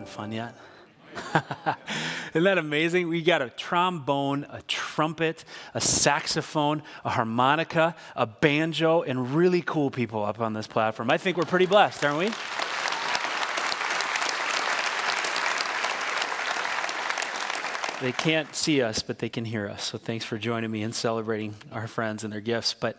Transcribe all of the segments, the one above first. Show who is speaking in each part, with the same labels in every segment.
Speaker 1: fun yet? Isn't that amazing? We got a trombone, a trumpet, a saxophone, a harmonica, a banjo, and really cool people up on this platform. I think we're pretty blessed, aren't we? They can't see us, but they can hear us. So thanks for joining me in celebrating our friends and their gifts. But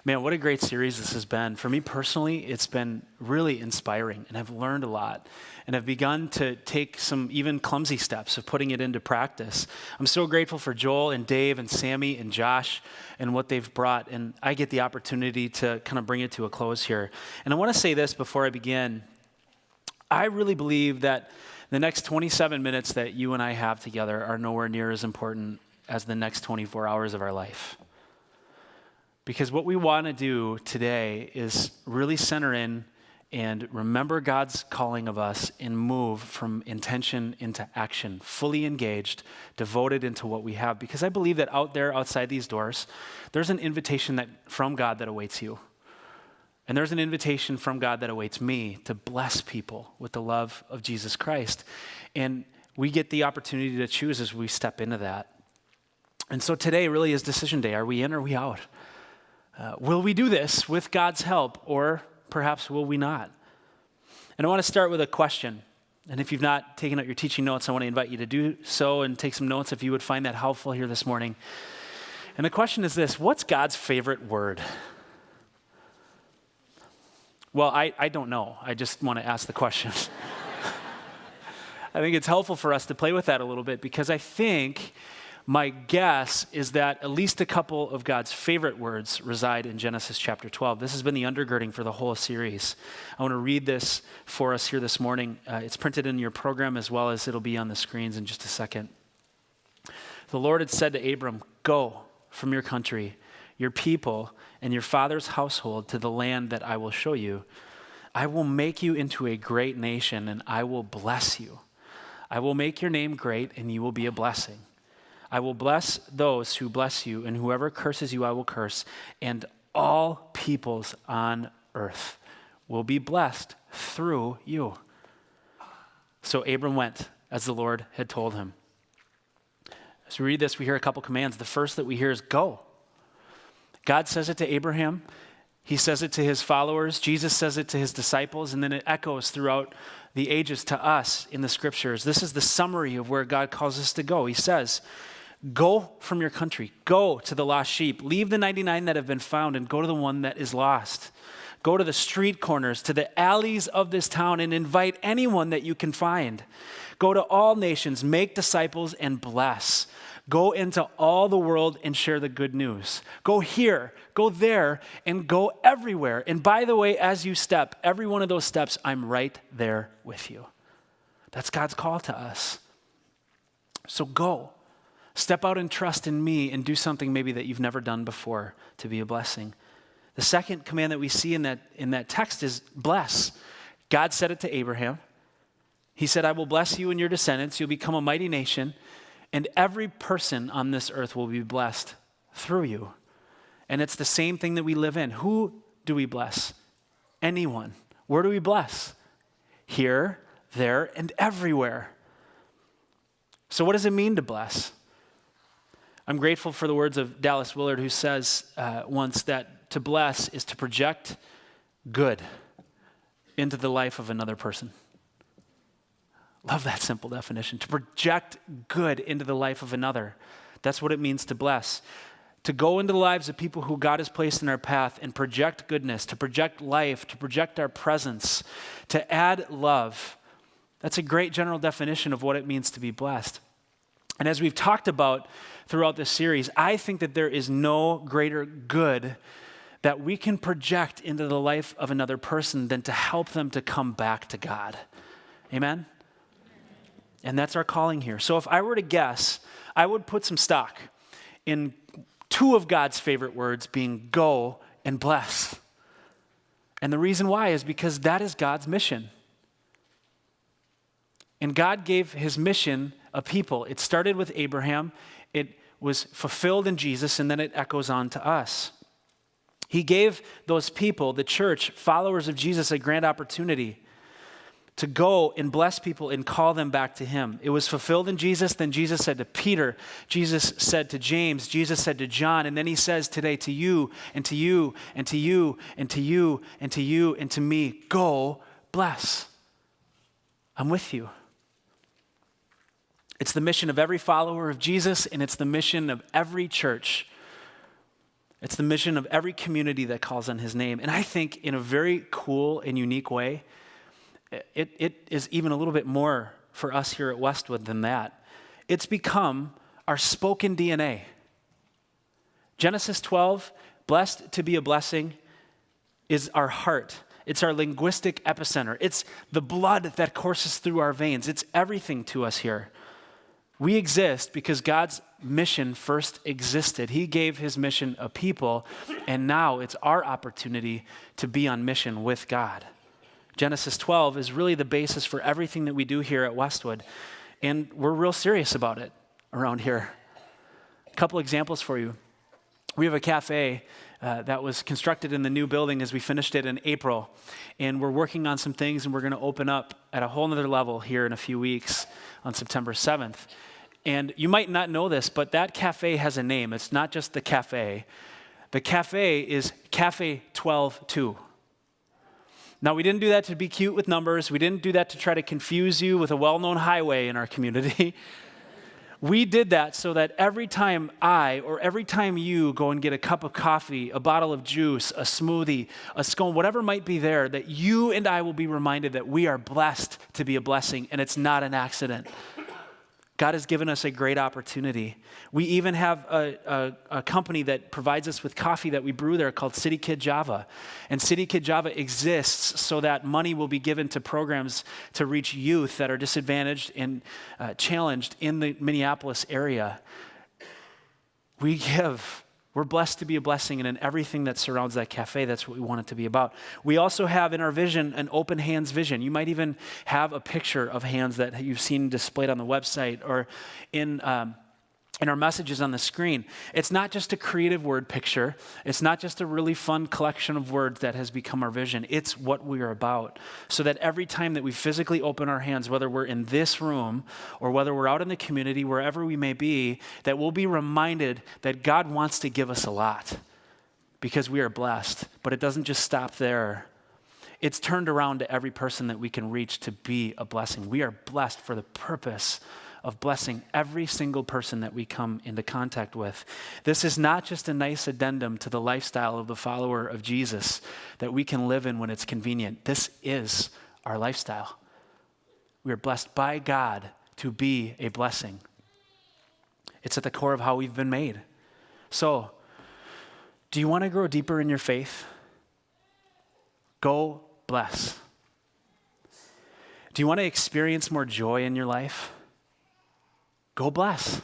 Speaker 1: man, what a great series this has been. For me personally, it's been really inspiring, and I've learned a lot. And I've begun to take some even clumsy steps of putting it into practice. I'm so grateful for Joel and Dave and Sammy and Josh and what they've brought. And I get the opportunity to kind of bring it to a close here. And I want to say this before I begin. I really believe that the next 27 minutes that you and I have together are nowhere near as important as the next 24 hours of our life. Because what we want to do today is really center in and remember God's calling of us and move from intention into action, fully engaged, devoted into what we have. Because I believe that out there, outside these doors, there's an invitation from God that awaits you. And there's an invitation from God that awaits me to bless people with the love of Jesus Christ. And we get the opportunity to choose as we step into that. And so today really is decision day. Are we in or are we out? Will we do this with God's help, or perhaps will we not? And I want to start with a question. And if you've not taken out your teaching notes, I want to invite you to do so and take some notes if you would find that helpful here this morning. And the question is this: what's God's favorite word? Well, I don't know. I just want to ask the question. I think it's helpful for us to play with that a little bit, because I think my guess is that at least a couple of God's favorite words reside in Genesis chapter 12. This has been the undergirding for the whole series. I want to read this for us here this morning. It's printed in your program as well as it'll be on the screens in just a second. The Lord had said to Abram, "Go from your country, your people, and your father's household to the land that I will show you. I will make you into a great nation, and I will bless you. I will make your name great, and you will be a blessing. I will bless those who bless you, and whoever curses you I will curse, and all peoples on earth will be blessed through you." So Abram went as the Lord had told him. As we read this, we hear a couple commands. The first that we hear is go. God says it to Abraham. He says it to his followers. Jesus says it to his disciples, and then it echoes throughout the ages to us in the scriptures. This is the summary of where God calls us to go. He says, go from your country. Go to the lost sheep. Leave the 99 that have been found and go to the one that is lost. Go to the street corners, to the alleys of this town, and invite anyone that you can find. Go to all nations, make disciples, and bless. Go into all the world and share the good news. Go here, go there, and go everywhere. And by the way, as you step, every one of those steps, I'm right there with you. That's God's call to us. So go. Step out and trust in me and do something maybe that you've never done before to be a blessing. The second command that we see in that text is bless. God said it to Abraham. He said, "I will bless you and your descendants. You'll become a mighty nation. And every person on this earth will be blessed through you." And it's the same thing that we live in. Who do we bless? Anyone. Where do we bless? Here, there, and everywhere. So what does it mean to bless? I'm grateful for the words of Dallas Willard, who says once that to bless is to project good into the life of another person. Love that simple definition. To project good into the life of another. That's what it means to bless. To go into the lives of people who God has placed in our path and project goodness, to project life, to project our presence, to add love. That's a great general definition of what it means to be blessed. And as we've talked about throughout this series, I think that there is no greater good that we can project into the life of another person than to help them to come back to God. Amen? And that's our calling here. So if I were to guess, I would put some stock in two of God's favorite words being go and bless. And the reason why is because that is God's mission. And God gave his mission a people. It started with Abraham. It was fulfilled in Jesus, and then it echoes on to us. He gave those people, the church, followers of Jesus, a grand opportunity. to go and bless people and call them back to him. It was fulfilled in Jesus. Then Jesus said to Peter, Jesus said to James, Jesus said to John, and then he says today to you and to you and to you and to you and to you and to me, go bless. I'm with you. It's the mission of every follower of Jesus, and it's the mission of every church. It's the mission of every community that calls on his name. And I think in a very cool and unique way, it is even a little bit more for us here at Westwood than that. It's become our spoken DNA. Genesis 12, blessed to be a blessing, is our heart. It's our linguistic epicenter. It's the blood that courses through our veins. It's everything to us here. We exist because God's mission first existed. He gave his mission a people, and now it's our opportunity to be on mission with God. Genesis 12 is really the basis for everything that we do here at Westwood, and we're real serious about it around here. A couple examples for you. We have a cafe that was constructed in the new building as we finished it in April, and we're working on some things, and we're going to open up at a whole nother level here in a few weeks on September 7th. And you might not know this, but that cafe has a name. It's not just the cafe. The cafe is Cafe 12-2. Now, we didn't do that to be cute with numbers. We didn't do that to try to confuse you with a well-known highway in our community. We did that so that every time I or every time you go and get a cup of coffee, a bottle of juice, a smoothie, a scone, whatever might be there, that you and I will be reminded that we are blessed to be a blessing, and it's not an accident. God has given us a great opportunity. We even have a company that provides us with coffee that we brew there called City Kid Java. And City Kid Java exists so that money will be given to programs to reach youth that are disadvantaged and challenged in the Minneapolis area. We're blessed to be a blessing, and in everything that surrounds that cafe, that's what we want it to be about. We also have in our vision an open hands vision. You might even have a picture of hands that you've seen displayed on the website or in our messages on the screen. It's not just a creative word picture. It's not just a really fun collection of words that has become our vision. It's what we are about. So that every time that we physically open our hands, whether we're in this room or whether we're out in the community, wherever we may be, that we'll be reminded that God wants to give us a lot because we are blessed. But it doesn't just stop there. It's turned around to every person that we can reach to be a blessing. We are blessed for the purpose of blessing every single person that we come into contact with. This is not just a nice addendum to the lifestyle of the follower of Jesus that we can live in when it's convenient. This is our lifestyle. We are blessed by God to be a blessing. It's at the core of how we've been made. So, do you want to grow deeper in your faith? Go bless. Do you want to experience more joy in your life? Go bless.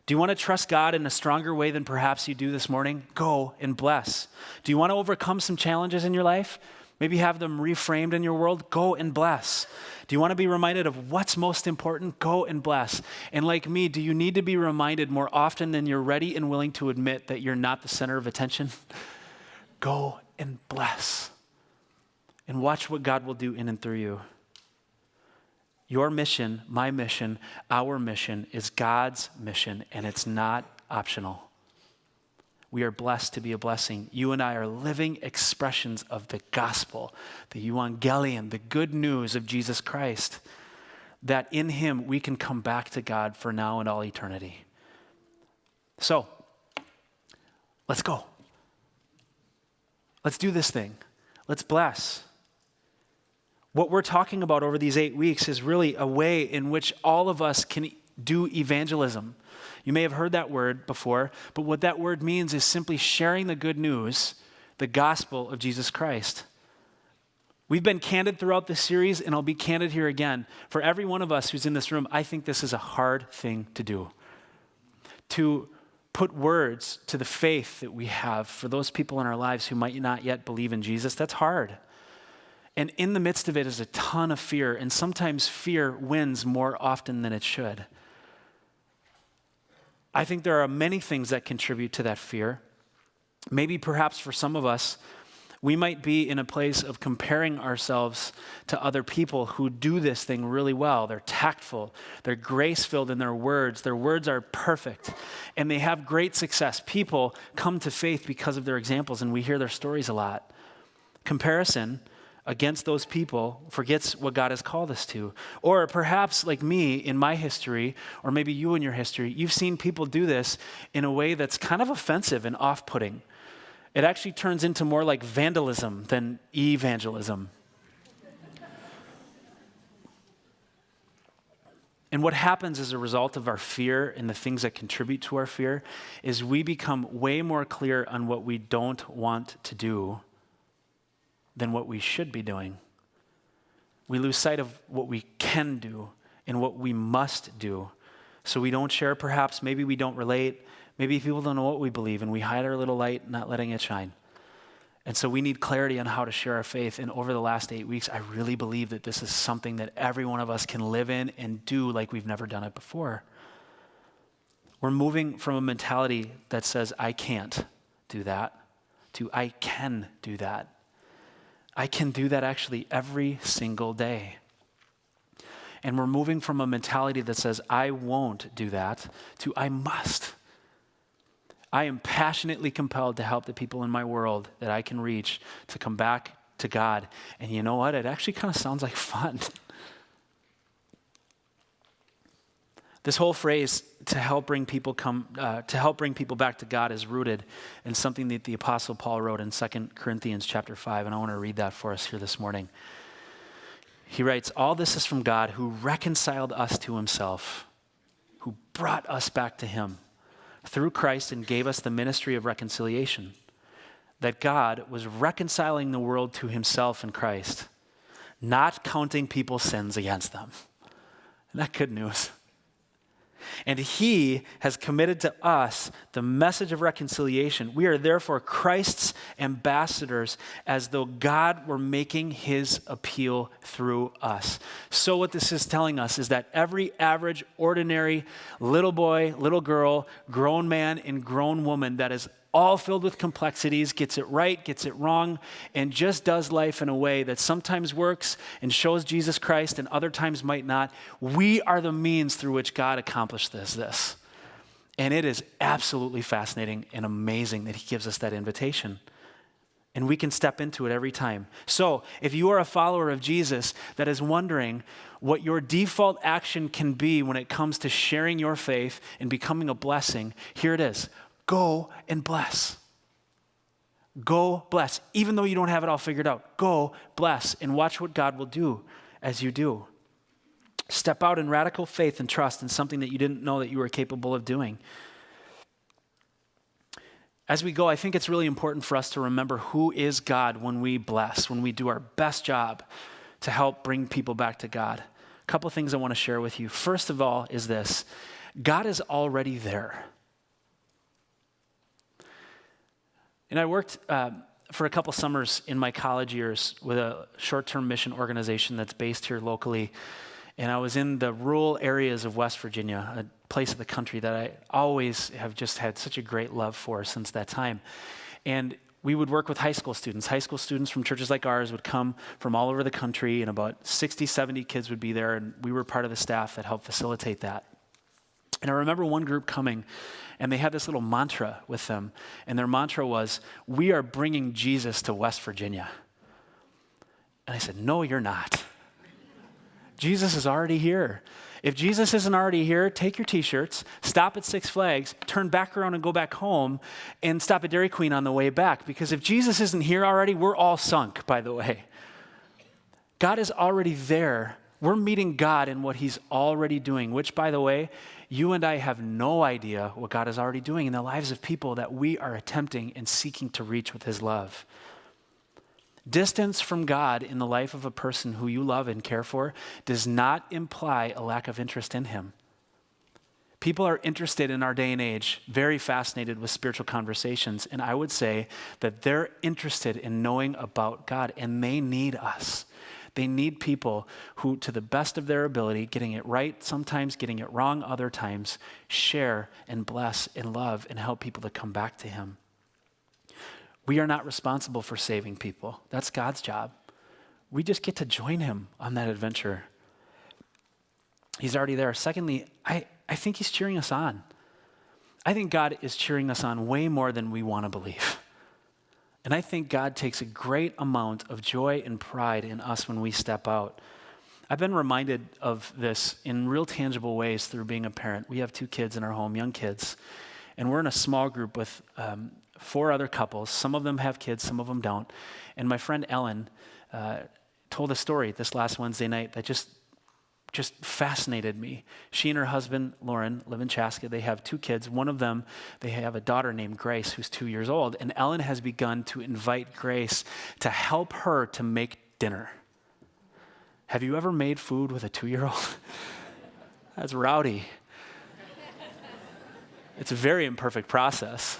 Speaker 1: Do you want to trust God in a stronger way than perhaps you do this morning? Go and bless. Do you want to overcome some challenges in your life? Maybe have them reframed in your world? Go and bless. Do you want to be reminded of what's most important? Go and bless. And like me, do you need to be reminded more often than you're ready and willing to admit that you're not the center of attention? Go and bless. And watch what God will do in and through you. Your mission, my mission, our mission is God's mission, and it's not optional. We are blessed to be a blessing. You and I are living expressions of the gospel, the evangelium, the good news of Jesus Christ, that in him we can come back to God for now and all eternity. So, let's go. Let's do this thing. Let's bless. What we're talking about over these 8 weeks is really a way in which all of us can do evangelism. You may have heard that word before, but what that word means is simply sharing the good news, the gospel of Jesus Christ. We've been candid throughout this series, and I'll be candid here again. For every one of us who's in this room, I think this is a hard thing to do. To put words to the faith that we have for those people in our lives who might not yet believe in Jesus, that's hard. And in the midst of it is a ton of fear, and sometimes fear wins more often than it should. I think there are many things that contribute to that fear. Maybe perhaps for some of us, We might be in a place of comparing ourselves to other people who do this thing really well. They're tactful, they're grace-filled in their words are perfect, and they have great success. People come to faith because of their examples, and we hear their stories a lot. Comparison against those people forgets what God has called us to. Or perhaps like me in my history, or maybe you in your history, you've seen people do this in a way that's kind of offensive and off-putting. It actually turns into more like vandalism than evangelism. And what happens as a result of our fear and the things that contribute to our fear is we become way more clear on what we don't want to do than what we should be doing. We lose sight of what we can do and what we must do. So we don't share perhaps, maybe we don't relate, maybe people don't know what we believe, and we hide our little light, not letting it shine. And so we need clarity on how to share our faith. And over the last 8 weeks, I really believe that this is something that every one of us can live in and do like we've never done it before. We're moving from a mentality that says, I can't do that, to I can do that. I can do that actually every single day. And we're moving from a mentality that says, I won't do that, to I must. I am passionately compelled to help the people in my world that I can reach to come back to God. And you know what? It actually kind of sounds like fun. This whole phrase, to help bring people back to God, is rooted in something that the Apostle Paul wrote in 2 Corinthians chapter 5, and I want to read that for us here this morning. He writes, all this is from God who reconciled us to himself, who brought us back to him through Christ and gave us the ministry of reconciliation, that God was reconciling the world to himself in Christ, not counting people's sins against them. Isn't that good news? And he has committed to us the message of reconciliation. We are therefore Christ's ambassadors, as though God were making his appeal through us. So what this is telling us is that every average, ordinary little boy, little girl, grown man, and grown woman that is all filled with complexities, gets it right, gets it wrong, and just does life in a way that sometimes works and shows Jesus Christ and other times might not. We are the means through which God accomplished this. And it is absolutely fascinating and amazing that he gives us that invitation. And we can step into it every time. So if you are a follower of Jesus that is wondering what your default action can be when it comes to sharing your faith and becoming a blessing, here it is. Go and bless. Go bless. Even though you don't have it all figured out, go bless and watch what God will do as you do. Step out in radical faith and trust in something that you didn't know that you were capable of doing. As we go, I think it's really important for us to remember who is God when we bless, when we do our best job to help bring people back to God. A couple of things I want to share with you. First of all is this: God is already there. And I worked for a couple summers in my college years with a short-term mission organization that's based here locally. And I was in the rural areas of West Virginia, a place of the country that I always have just had such a great love for since that time. And we would work with high school students. High school students from churches like ours would come from all over the country, and about 60, 70 kids would be there, and we were part of the staff that helped facilitate that. And I remember one group coming, and they had this little mantra with them, and their mantra was, "We are bringing Jesus to West Virginia." And I said, "No, you're not. Jesus is already here. If Jesus isn't already here, take your t-shirts, stop at Six Flags, turn back around and go back home, and stop at Dairy Queen on the way back. Because if Jesus isn't here already, we're all sunk, by the way." God is already there. We're meeting God in what he's already doing, which, by the way, you and I have no idea what God is already doing in the lives of people that we are attempting and seeking to reach with his love. Distance from God in the life of a person who you love and care for does not imply a lack of interest in him. People are interested in our day and age, very fascinated with spiritual conversations, and I would say that they're interested in knowing about God, and they need us. They need people who, to the best of their ability, getting it right sometimes, getting it wrong other times, share and bless and love and help people to come back to him. We are not responsible for saving people. That's God's job. We just get to join him on that adventure. He's already there. Secondly, I think he's cheering us on. I think God is cheering us on way more than we want to believe. And I think God takes a great amount of joy and pride in us when we step out. I've been reminded of this in real tangible ways through being a parent. We have 2 kids in our home, young kids, and we're in a small group with 4 other couples. Some of them have kids, some of them don't. And my friend Ellen told a story this last Wednesday night that just fascinated me. She and her husband, Lauren, live in Chaska. They have 2 kids. One of them, they have a daughter named Grace who's 2 years old. And Ellen has begun to invite Grace to help her to make dinner. Have you ever made food with a 2-year-old? That's rowdy. It's a very imperfect process.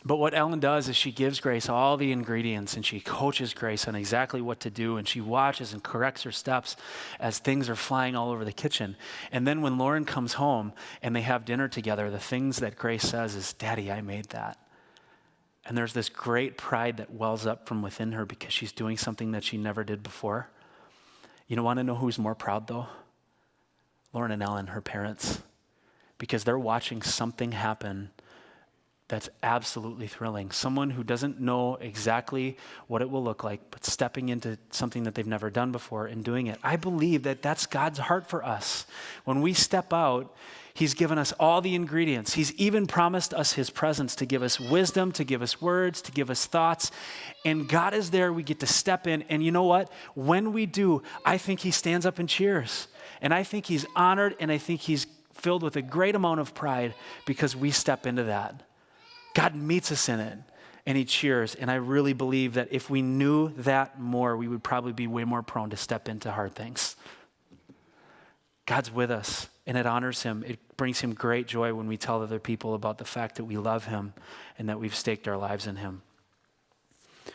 Speaker 1: But what Ellen does is she gives Grace all the ingredients and she coaches Grace on exactly what to do, and she watches and corrects her steps as things are flying all over the kitchen. And then when Lauren comes home and they have dinner together, the things that Grace says is, "Daddy, I made that." And there's this great pride that wells up from within her because she's doing something that she never did before. You want to know who's more proud though? Lauren and Ellen, her parents, because they're watching something happen that's absolutely thrilling. Someone who doesn't know exactly what it will look like, but stepping into something that they've never done before and doing it. I believe that that's God's heart for us. When we step out, he's given us all the ingredients. He's even promised us his presence to give us wisdom, to give us words, to give us thoughts. And God is there. We get to step in. And you know what? When we do, I think he stands up and cheers. And I think he's honored, and I think he's filled with a great amount of pride because we step into that. God meets us in it, and he cheers. And I really believe that if we knew that more, we would probably be way more prone to step into hard things. God's with us, and it honors him. It brings him great joy when we tell other people about the fact that we love him and that we've staked our lives in him.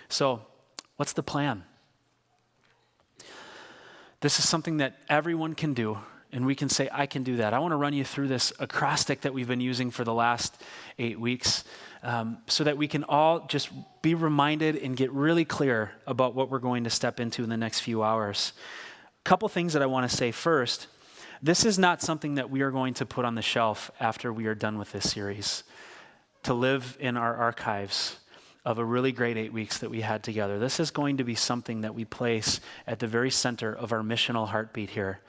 Speaker 1: So, what's the plan? This is something that everyone can do. And we can say, I can do that. I want to run you through this acrostic that we've been using for the last 8 weeks so that we can all just be reminded and get really clear about what we're going to step into in the next few hours. A couple things that I want to say first. This is not something that we are going to put on the shelf after we are done with this series, to live in our archives of a really great 8 weeks that we had together. This is going to be something that we place at the very center of our missional heartbeat here.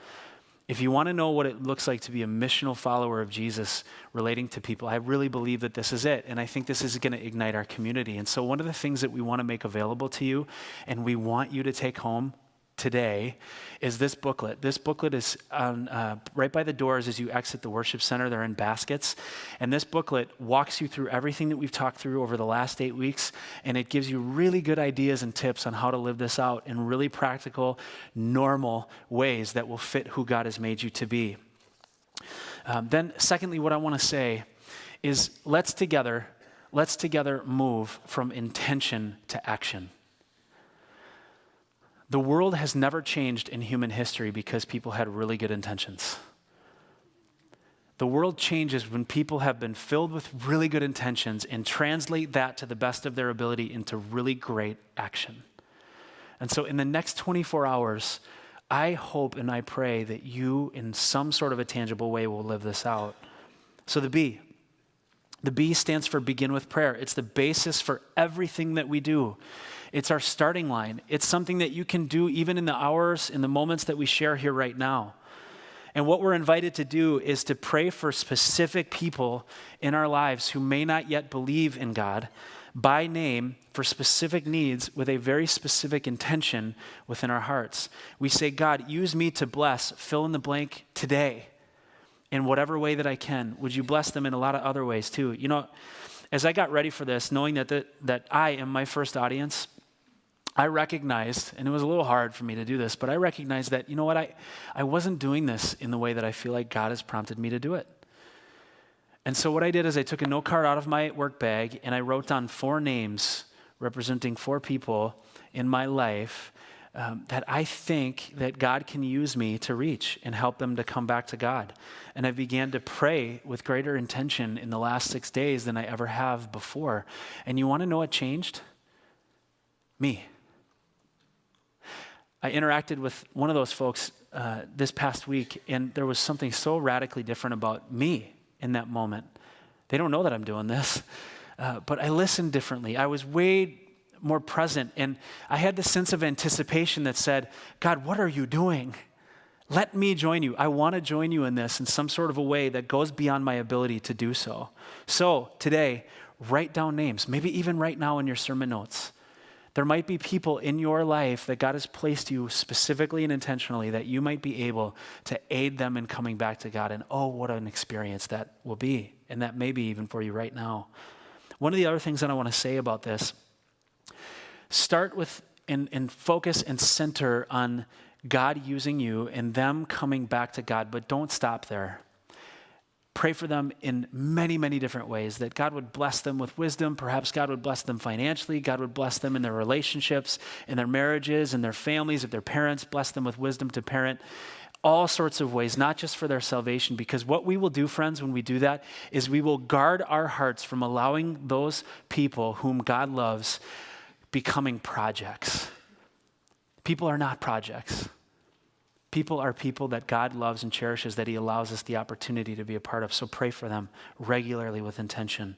Speaker 1: If you want to know what it looks like to be a missional follower of Jesus relating to people, I really believe that this is it. And I think this is going to ignite our community. And so one of the things that we want to make available to you and we want you to take home today is this booklet. This booklet is on, right by the doors as you exit the worship center. They're in baskets. And this booklet walks you through everything that we've talked through over the last 8 weeks. And it gives you really good ideas and tips on how to live this out in really practical, normal ways that will fit who God has made you to be. Then secondly, what I want to say is let's together move from intention to action. The world has never changed in human history because people had really good intentions. The world changes when people have been filled with really good intentions and translate that to the best of their ability into really great action. And so in the next 24 hours, I hope and I pray that you, in some sort of a tangible way, will live this out. So the B. The B stands for begin with prayer. It's the basis for everything that we do. It's our starting line. It's something that you can do even in the hours, in the moments that we share here right now. And what we're invited to do is to pray for specific people in our lives who may not yet believe in God by name for specific needs with a very specific intention within our hearts. We say, God, use me to bless, fill in the blank today in whatever way that I can. Would you bless them in a lot of other ways too? You know, as I got ready for this, knowing that I am my first audience, I recognized, and it was a little hard for me to do this, but I recognized that, you know what, I wasn't doing this in the way that I feel like God has prompted me to do it. And so what I did is I took a note card out of my work bag and I wrote down 4 names representing 4 people in my life that I think that God can use me to reach and help them to come back to God. And I began to pray with greater intention in the last 6 days than I ever have before. And you want to know what changed? Me. I interacted with one of those folks this past week, and there was something so radically different about me in that moment. They don't know that I'm doing this, but I listened differently. I was way more present, and I had this sense of anticipation that said, God, what are you doing? Let me join you. I want to join you in this in some sort of a way that goes beyond my ability to do so. So today, write down names, maybe even right now in your sermon notes. There might be people in your life that God has placed you specifically and intentionally that you might be able to aid them in coming back to God. And oh, what an experience that will be. And that may be even for you right now. One of the other things that I want to say about this, start with and focus and center on God using you and them coming back to God, but don't stop there. Pray for them in many, many different ways, that God would bless them with wisdom. Perhaps God would bless them financially. God would bless them in their relationships, in their marriages, in their families, if they're parents, bless them with wisdom to parent. All sorts of ways, not just for their salvation, because what we will do, friends, when we do that, is we will guard our hearts from allowing those people whom God loves becoming projects. People are not projects. People are people that God loves and cherishes, that he allows us the opportunity to be a part of. So pray for them regularly with intention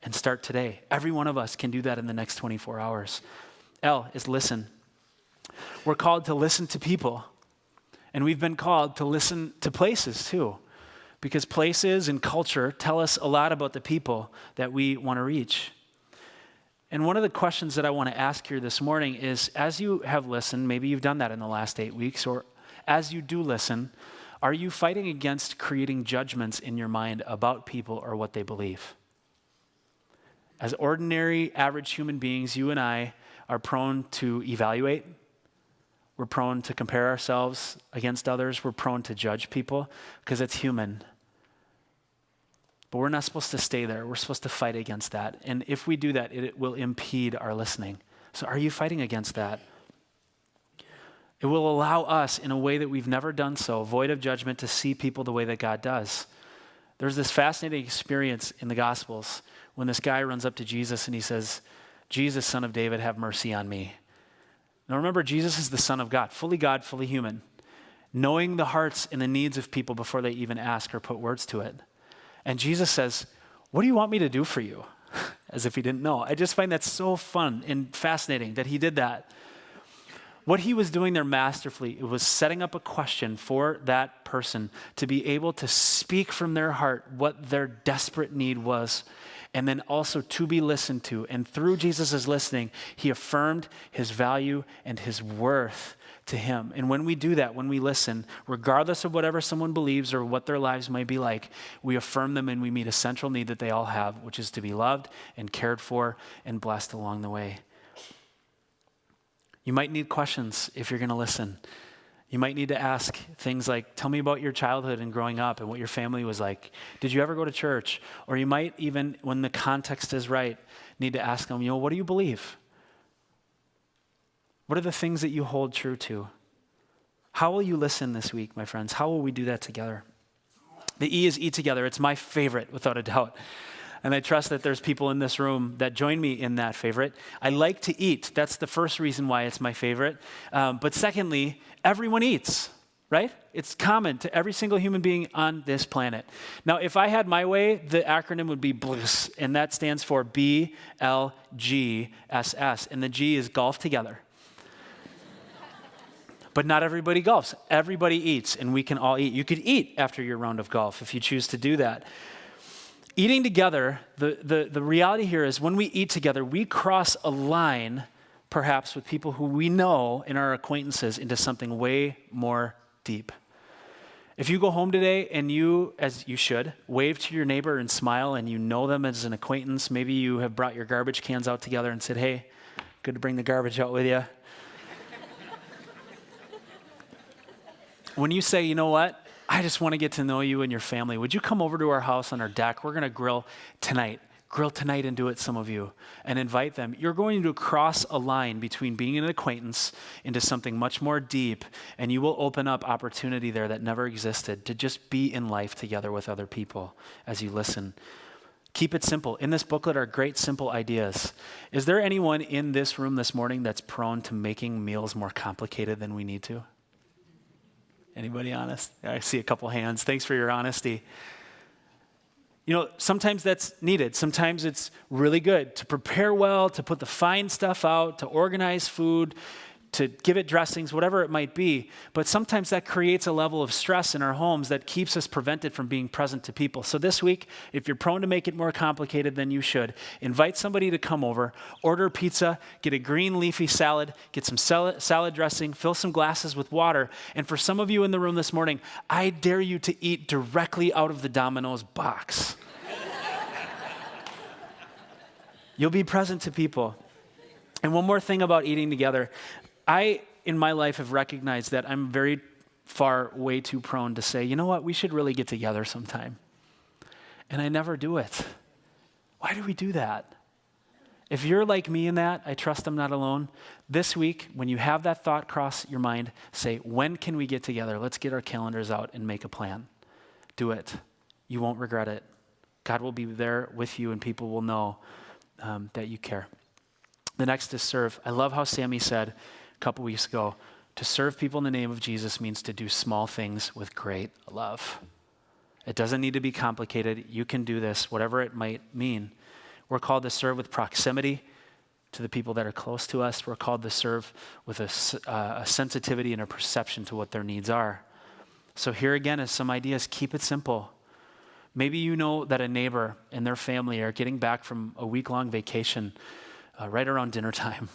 Speaker 1: and start today. Every one of us can do that in the next 24 hours. L is listen. We're called to listen to people, and we've been called to listen to places too, because places and culture tell us a lot about the people that we want to reach. And one of the questions that I want to ask here this morning is, as you have listened, maybe you've done that in the last 8 weeks, or as you do listen, are you fighting against creating judgments in your mind about people or what they believe? As ordinary, average human beings, you and I are prone to evaluate. We're prone to compare ourselves against others. We're prone to judge people because it's human. But we're not supposed to stay there. We're supposed to fight against that. And if we do that, it will impede our listening. So are you fighting against that? It will allow us, in a way that we've never done so, void of judgment, to see people the way that God does. There's this fascinating experience in the Gospels when this guy runs up to Jesus and he says, Jesus, son of David, have mercy on me. Now remember, Jesus is the Son of God, fully human, knowing the hearts and the needs of people before they even ask or put words to it. And Jesus says, what do you want me to do for you? As if he didn't know. I just find that so fun and fascinating that he did that. What he was doing there masterfully, it was setting up a question for that person to be able to speak from their heart what their desperate need was, and then also to be listened to. And through Jesus' listening, he affirmed his value and his worth to him. And when we do that, when we listen, regardless of whatever someone believes or what their lives might be like, we affirm them and we meet a central need that they all have, which is to be loved and cared for and blessed along the way. You might need questions if you're going to listen. You might need to ask things like, tell me about your childhood and growing up and what your family was like. Did you ever go to church? Or you might even, when the context is right, need to ask them, what do you believe? What are the things that you hold true to? How will you listen this week, my friends? How will we do that together? The E is eat together. It's my favorite, without a doubt. And I trust that there's people in this room that join me in that favorite. I like to eat. That's the first reason why it's my favorite. But secondly, everyone eats, right? It's common to every single human being on this planet. Now, if I had my way, the acronym would be BLGSS, and that stands for BLGSS. And the G is golf together. But not everybody golfs. Everybody eats, and we can all eat. You could eat after your round of golf if you choose to do that. Eating together, the reality here is when we eat together, we cross a line, perhaps with people who we know and our acquaintances, into something way more deep. If you go home today and you, as you should, wave to your neighbor and smile and you know them as an acquaintance, maybe you have brought your garbage cans out together and said, hey, good to bring the garbage out with you. When you say, you know what? I just want to get to know you and your family. Would you come over to our house on our deck? We're going to grill tonight. Grill tonight and do it, some of you, and invite them. You're going to cross a line between being an acquaintance into something much more deep, and you will open up opportunity there that never existed to just be in life together with other people as you listen. Keep it simple. In this booklet are great simple ideas. Is there anyone in this room this morning that's prone to making meals more complicated than we need to? Anybody honest? I see a couple hands. Thanks for your honesty. You know, sometimes that's needed. Sometimes it's really good to prepare well, to put the fine stuff out, to organize food, to give it dressings, whatever it might be. But sometimes that creates a level of stress in our homes that keeps us prevented from being present to people. So this week, if you're prone to make it more complicated than you should, invite somebody to come over, order pizza, get a green leafy salad, get some salad dressing, fill some glasses with water. And for some of you in the room this morning, I dare you to eat directly out of the Domino's box. You'll be present to people. And one more thing about eating together. I, in my life, have recognized that I'm very far, way too prone to say, you know what, we should really get together sometime. And I never do it. Why do we do that? If you're like me in that, I trust I'm not alone. This week, when you have that thought cross your mind, say, when can we get together? Let's get our calendars out and make a plan. Do it. You won't regret it. God will be there with you and people will know that you care. The next is serve. I love how Sammy said a couple weeks ago, to serve people in the name of Jesus means to do small things with great love. It doesn't need to be complicated. You can do this, whatever it might mean. We're called to serve with proximity to the people that are close to us. We're called to serve with a sensitivity and a perception to what their needs are. So here again is some ideas. Keep it simple. Maybe you know that a neighbor and their family are getting back from a week-long vacation right around dinner time.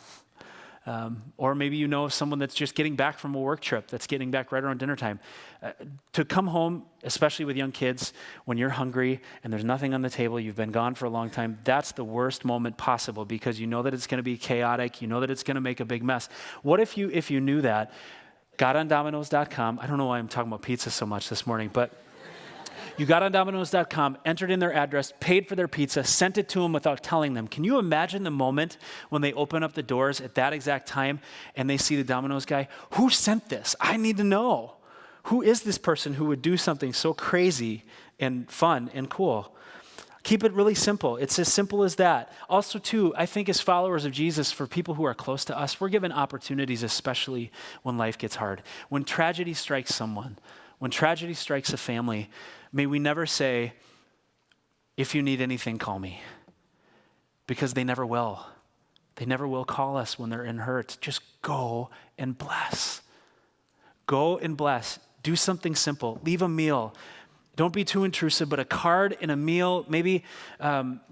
Speaker 1: Or maybe you know someone that's just getting back from a work trip that's getting back right around dinner time. To come home, especially with young kids, when you're hungry and there's nothing on the table, you've been gone for a long time, that's the worst moment possible because you know that it's going to be chaotic, you know that it's going to make a big mess. What if you knew that, got on Domino's.com, I don't know why I'm talking about pizza so much this morning, but you got on Domino's.com, entered in their address, paid for their pizza, sent it to them without telling them. Can you imagine the moment when they open up the doors at that exact time and they see the Domino's guy? Who sent this? I need to know. Who is this person who would do something so crazy and fun and cool? Keep it really simple. It's as simple as that. Also, too, I think as followers of Jesus, for people who are close to us, we're given opportunities, especially when life gets hard. When tragedy strikes someone, when tragedy strikes a family, may we never say, if you need anything, call me. Because they never will. They never will call us when they're in hurt. Just go and bless. Go and bless. Do something simple. Leave a meal. Don't be too intrusive, but a card and a meal, maybe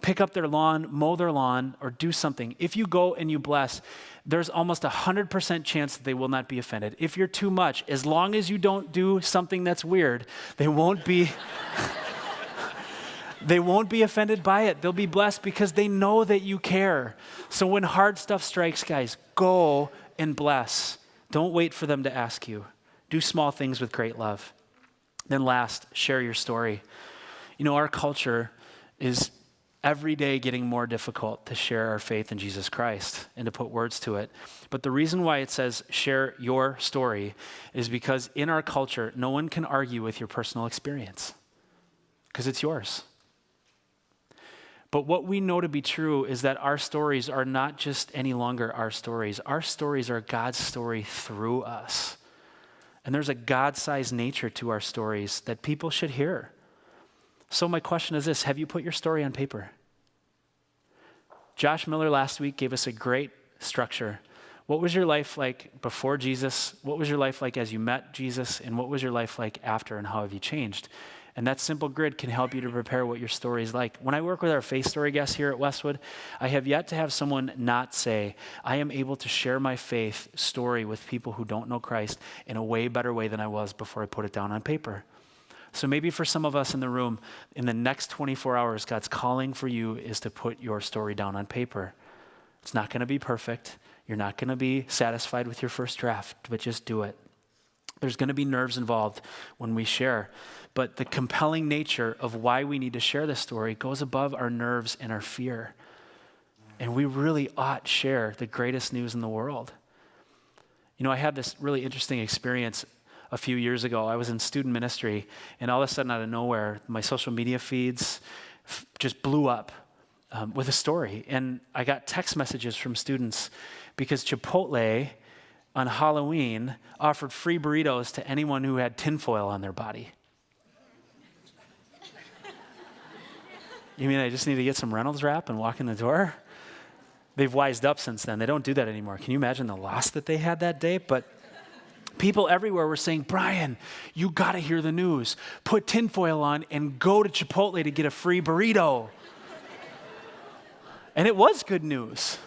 Speaker 1: pick up their lawn, mow their lawn, or do something. If you go and you bless, there's almost 100% chance that they will not be offended. If you're too much, as long as you don't do something that's weird, they won't be they won't be offended by it. They'll be blessed because they know that you care. So when hard stuff strikes, guys, go and bless. Don't wait for them to ask you. Do small things with great love. Then last, share your story. You know, our culture is every day getting more difficult to share our faith in Jesus Christ and to put words to it. But the reason why it says share your story is because in our culture, no one can argue with your personal experience because it's yours. But what we know to be true is that our stories are not just any longer our stories. Our stories are God's story through us. And there's a God-sized nature to our stories that people should hear. So my question is this: have you put your story on paper? Josh Miller last week gave us a great structure. What was your life like before Jesus? What was your life like as you met Jesus? And what was your life like after, and how have you changed? And that simple grid can help you to prepare what your story is like. When I work with our Faith Story guests here at Westwood, I have yet to have someone not say, I am able to share my faith story with people who don't know Christ in a way better way than I was before I put it down on paper. So maybe for some of us in the room, in the next 24 hours, God's calling for you is to put your story down on paper. It's not going to be perfect. You're not going to be satisfied with your first draft, but just do it. There's going to be nerves involved when we share. But the compelling nature of why we need to share this story goes above our nerves and our fear. And we really ought share the greatest news in the world. You know, I had this really interesting experience a few years ago. I was in student ministry, and all of a sudden, out of nowhere, my social media feeds just blew up with a story. And I got text messages from students because Chipotle on Halloween offered free burritos to anyone who had tinfoil on their body. You mean I just need to get some Reynolds wrap and walk in the door? They've wised up since then. They don't do that anymore. Can you imagine the loss that they had that day? But people everywhere were saying, Brian, you got to hear the news. Put tinfoil on and go to Chipotle to get a free burrito. And it was good news.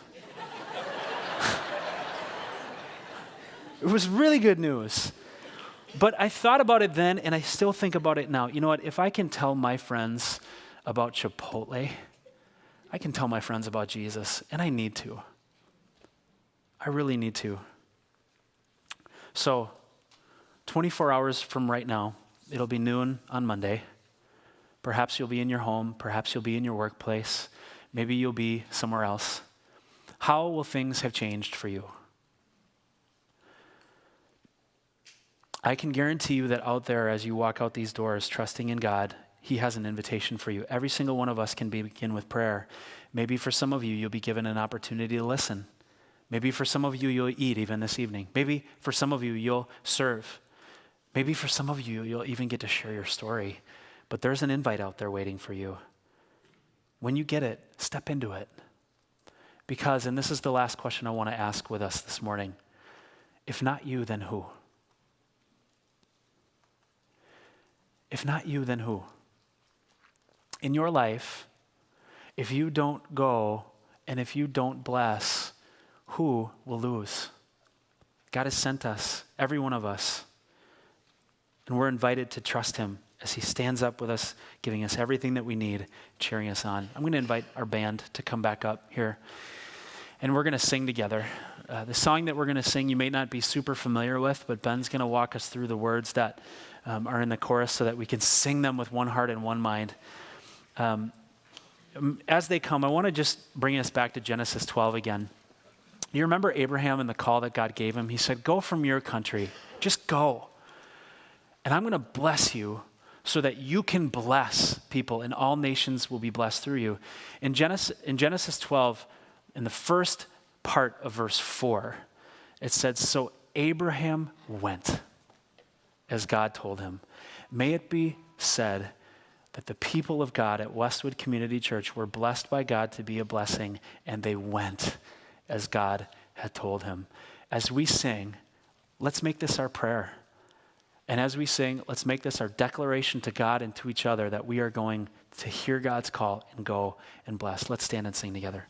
Speaker 1: It was really good news. But I thought about it then, and I still think about it now. You know what? If I can tell my friends about Chipotle, I can tell my friends about Jesus, and I need to. I really need to. So, 24 hours from right now, it'll be noon on Monday. Perhaps you'll be in your home. Perhaps you'll be in your workplace. Maybe you'll be somewhere else. How will things have changed for you? I can guarantee you that out there, as you walk out these doors, trusting in God, He has an invitation for you. Every single one of us can begin with prayer. Maybe for some of you, you'll be given an opportunity to listen. Maybe for some of you, you'll eat even this evening. Maybe for some of you, you'll serve. Maybe for some of you, you'll even get to share your story. But there's an invite out there waiting for you. When you get it, step into it. Because, and this is the last question I want to ask with us this morning, if not you, then who? If not you, then who? In your life, if you don't go and if you don't bless, who will lose? God has sent us, every one of us, and we're invited to trust Him as He stands up with us, giving us everything that we need, cheering us on. I'm going to invite our band to come back up here, and we're going to sing together. The song that we're going to sing you may not be super familiar with, but Ben's going to walk us through the words that are in the chorus so that we can sing them with one heart and one mind. As they come, I want to just bring us back to Genesis 12 again. You remember Abraham and the call that God gave him? He said, go from your country, just go. And I'm going to bless you so that you can bless people and all nations will be blessed through you. In Genesis 12, in the first part of verse 4, it said, so Abraham went as God told him. May it be said that the people of God at Westwood Community Church were blessed by God to be a blessing, and they went as God had told him. As we sing, let's make this our prayer. And as we sing, let's make this our declaration to God and to each other that we are going to hear God's call and go and bless. Let's stand and sing together.